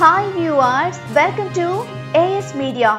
Hi viewers, welcome to AS Media.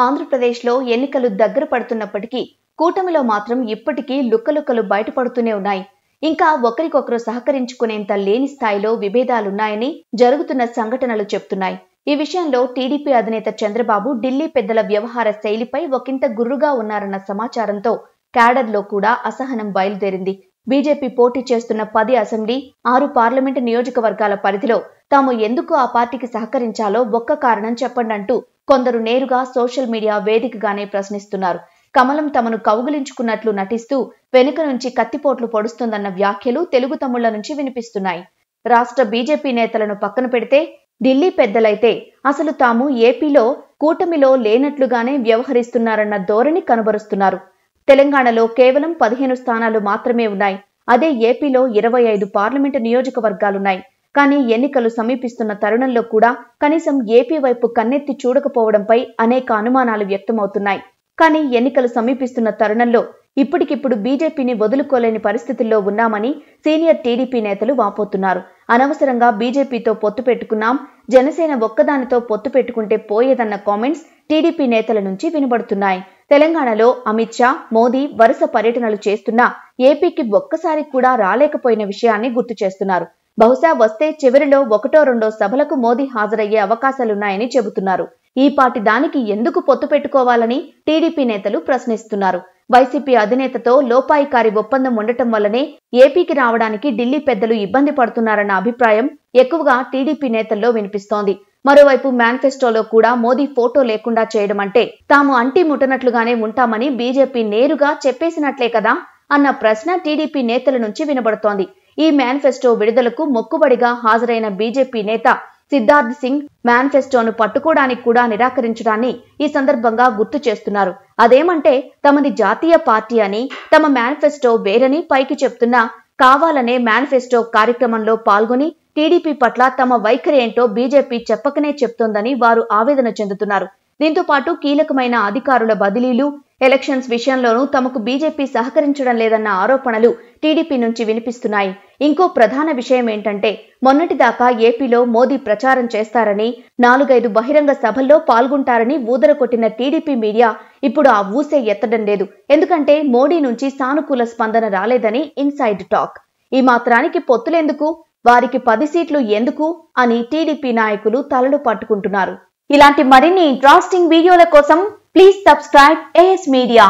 ఆంధ్రప్రదేశ్లో ఎన్నికలు దగ్గర పడుతున్నప్పటికీ కూటమిలో మాత్రం ఇప్పటికీ లుక్కలుక్కలు బయటపడుతూనే ఉన్నాయి. ఇంకా ఒకరికొకరు సహకరించుకునేంత లేని స్థాయిలో విభేదాలున్నాయని జరుగుతున్న సంఘటనలు చెప్తున్నాయి. ఈ విషయంలో టీడీపీ అధినేత చంద్రబాబు ఢిల్లీ పెద్దల వ్యవహార శైలిపై ఒకంత గుర్రుగా ఉన్నారన్న సమాచారంతో క్యాడర్లో కూడా అసహనం బయలుదేరింది. బీజేపీ పోటీ చేస్తున్న 10 అసెంబ్లీ, 6 పార్లమెంటు నియోజకవర్గాల పరిధిలో తాము ఎందుకు ఆ పార్టీకి సహకరించాలో ఒక్క కారణం చెప్పండంటూ కొందరు నేరుగా సోషల్ మీడియా వేదికగానే ప్రశ్నిస్తున్నారు. కమలం తమను కౌగిలించుకున్నట్లు నటిస్తూ వెనుక నుంచి కత్తిపోట్లు పొడుస్తుందన్న వ్యాఖ్యలు తెలుగు తమ్ముళ్ల నుంచి వినిపిస్తున్నాయి. రాష్ట్ర బీజేపీ నేతలను పక్కన పెడితే ఢిల్లీ పెద్దలైతే అసలు తాము ఏపీలో కూటమిలో లేనట్లుగానే వ్యవహరిస్తున్నారన్న ధోరణి కనబరుస్తున్నారు. తెలంగాణలో కేవలం 15 స్థానాలు మాత్రమే ఉన్నాయి. అదే ఏపీలో 25 పార్లమెంటు నియోజకవర్గాలున్నాయి. కానీ ఎన్నికలు సమీపిస్తున్న తరుణంలో కూడా కనీసం ఏపీ వైపు కన్నెత్తి చూడకపోవడంపై అనేక అనుమానాలు వ్యక్తమవుతున్నాయి. కానీ ఎన్నికలు సమీపిస్తున్న తరుణంలో ఇప్పటికిప్పుడు బీజేపీని వదులుకోలేని పరిస్థితుల్లో ఉన్నామని సీనియర్ టీడీపీ నేతలు వాపోతున్నారు. అనవసరంగా బీజేపీతో పొత్తు పెట్టుకున్నాం, జనసేన ఒక్కదానితో పొత్తు పెట్టుకుంటే పోయేదన్న కామెంట్స్ టీడీపీ నేతల నుంచి వినబడుతున్నాయి. తెలంగాణలో అమిత్ షా, మోదీ వరుస పర్యటనలు చేస్తున్నా ఏపీకి ఒక్కసారి కూడా రాలేకపోయిన విషయాన్ని గుర్తు చేస్తున్నారు. బహుశా వస్తే చివరిలో 1-2 సభలకు మోదీ హాజరయ్యే అవకాశాలున్నాయని చెబుతున్నారు. ఈ పాటి దానికి ఎందుకు పొత్తు పెట్టుకోవాలని టీడీపీ నేతలు ప్రశ్నిస్తున్నారు. వైసీపీ అధినేతతో లోపాయికారి ఒప్పందం ఉండటం వల్లనే ఏపీకి రావడానికి ఢిల్లీ పెద్దలు ఇబ్బంది పడుతున్నారన్న అభిప్రాయం ఎక్కువగా టీడీపీ నేతల్లో వినిపిస్తోంది. మరోవైపు మేనిఫెస్టోలో కూడా మోదీ ఫోటో లేకుండా చేయడం అంటే తాము అంటి ముట్టనట్లుగానే ఉంటామని బీజేపీ నేరుగా చెప్పేసినట్లే కదా అన్న ప్రశ్న టీడీపీ నేతల నుంచి వినబడుతోంది. ఈ మేనిఫెస్టో విడుదలకు మొక్కుబడిగా హాజరైన బీజేపీ నేత సిద్ధార్థ్ సింగ్ మేనిఫెస్టోను పట్టుకోవడానికి కూడా నిరాకరించడాన్ని ఈ సందర్భంగా గుర్తు చేస్తున్నారు. అదేమంటే తమది జాతీయ పార్టీ అని, తమ మేనిఫెస్టో వేరని పైకి చెప్తున్నా కావాలనే మేనిఫెస్టో కార్యక్రమంలో పాల్గొని టీడీపీ పట్ల తమ వైఖరి ఏంటో బీజేపీ చెప్పకనే చెప్తోందని వారు ఆవేదన చెందుతున్నారు. దీంతో పాటు కీలకమైన అధికారుల బదిలీలు, ఎలక్షన్స్ విషయంలోనూ తమకు బీజేపీ సహకరించడం లేదన్న ఆరోపణలు టీడీపీ నుంచి వినిపిస్తున్నాయి. ఇంకో ప్రధాన విషయం ఏంటంటే మొన్నటిదాకా ఏపీలో మోదీ ప్రచారం చేస్తారని, 4-5 బహిరంగ సభల్లో పాల్గొంటారని ఊదరకొట్టిన టీడీపీ మీడియా ఇప్పుడు ఆ ఊసే ఎత్తడం లేదు. ఎందుకంటే మోడీ నుంచి సానుకూల స్పందన రాలేదని ఇన్సైడ్ టాక్. ఈ మాత్రానికి పొత్తులెందుకు, వారికి 10 సీట్లు ఎందుకు అని టీడీపీ నాయకులు తలలు పట్టుకుంటున్నారు. ఇలాంటి మరిన్ని ఇంట్రెస్టింగ్ వీడియోల కోసం ప్లీజ్ సబ్స్క్రైబ్ AS Media.